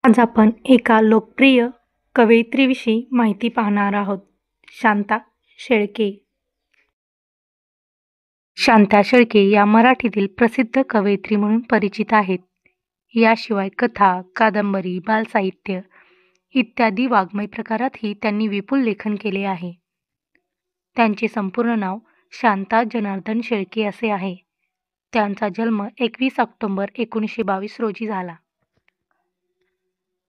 आज आपण एका लोकप्रिय कवयित्रीविषयी माहिती पाहणार आहोत. शांता शेळके. शांता शेळके या मराठीतील प्रसिद्ध कवयित्री म्हणून परिचित आहेत. याशिवाय कथा, कादंबरी, बालसाहित्य इत्यादी वाङ्मय प्रकारातही त्यांनी विपुल लेखन केले आहे. त्यांचे संपूर्ण नाव शांता जनार्दन शेळके असे आहे. त्यांचा जन्म 21 ऑक्टोबर 1922 रोजी झाला.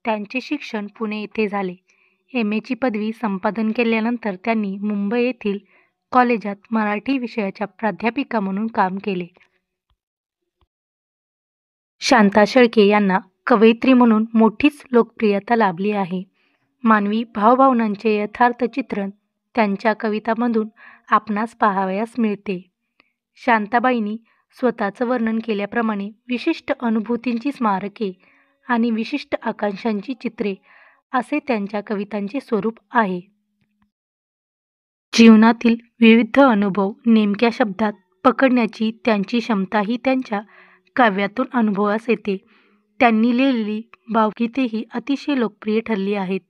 त्यांचे शिक्षण पुणे येथे झाले. एम.ए.ची पदवी संपादन केल्यानंतर त्यांनी मुंबई येथील कॉलेजात मराठी विषयाच्या प्राध्यापिका म्हणून काम केले. शांता शेळके यांना कवयित्री म्हणून मोठीच लोकप्रियता लाभली आहे. मानवी भावभावनांचे यथार्थ चित्रण त्यांच्या कवितांमधून आपणास पाहावयास मिळते. शांताबाईंनी स्वतःचं वर्णन केल्याप्रमाणे विशिष्ट अनुभूतींची स्मारके आणि विशिष्ट आकांक्षांची चित्रे असे त्यांच्या कवितांचे स्वरूप आहे. जीवनातील विविध अनुभव नेमक्या शब्दात पकडण्याची त्यांची क्षमताही त्यांच्या काव्यातून अनुभवास येते. त्यांनी लिहिलेली भावगीतेही अतिशय लोकप्रिय ठरली आहेत.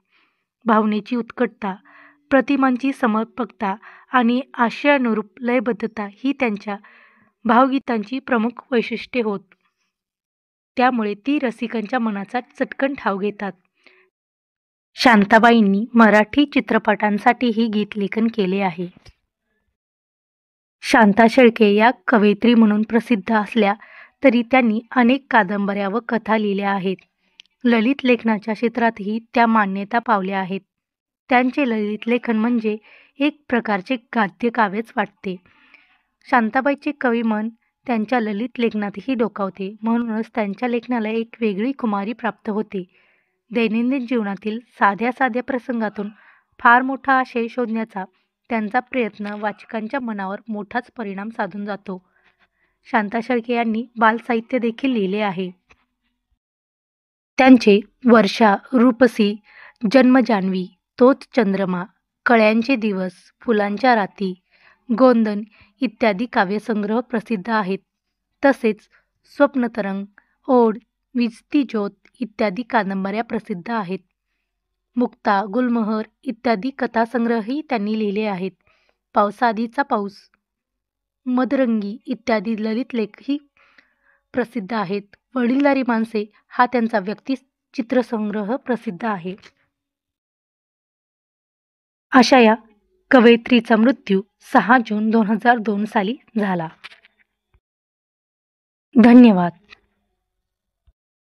भावनेची उत्कटता, प्रतिमांची समर्पकता आणि आशयानुरूप लयबद्धता ही त्यांच्या भावगीतांची प्रमुख वैशिष्ट्ये होत. त्यामुळे ती रसिकांच्या मनाचा चटकन ठाव घेतात. शांताबाईंनी मराठी चित्रपटांसाठीही गीतलेखन केले आहे. शांता शेळके या कवयित्री म्हणून प्रसिद्ध असल्या तरी त्यांनी अनेक कादंबऱ्या व कथा लिहिल्या आहेत. ललित लेखनाच्या क्षेत्रातही त्या मान्यता पावल्या आहेत. त्यांचे ललित लेखन म्हणजे एक प्रकारचे गद्यकाव्यच वाटते. शांताबाईचे कविमन त्यांच्या ललित लेखनातही डोकावते. म्हणूनच त्यांच्या लेखनाला एक वेगळी खुमारी प्राप्त होते. दैनंदिन जीवनातील साध्या साध्या प्रसंगातून फार मोठा आशय शोधण्याचा त्यांचा प्रयत्न वाचकांच्या मनावर मोठाच परिणाम साधून जातो. शांता शेळके यांनी बालसाहित्य देखील लिहिले आहे. त्यांचे वर्षा, रूपसी, जन्मजान्हवी, तोच चंद्रमा, कळ्यांचे दिवस, फुलांच्या राती, गोंदन इत्यादी काव्यसंग्रह प्रसिद्ध आहेत. तसेच स्वप्नतरंग, ओढ, विझती ज्योत इत्यादी कादंबऱ्या प्रसिद्ध आहेत. मुक्ता, गुलमोहर इत्यादी कथासंग्रहही त्यांनी लिहिले आहेत. पावसाआधीचा पाऊस, मदरंगी इत्यादी ललित लेखही प्रसिद्ध आहेत. वडीलधारी माणसे हा त्यांचा व्यक्तिचित्रसंग्रह प्रसिद्ध आहे. अशा या कवयित्रीचा मृत्यू 6 जून 2002 साली झाला. धन्यवाद.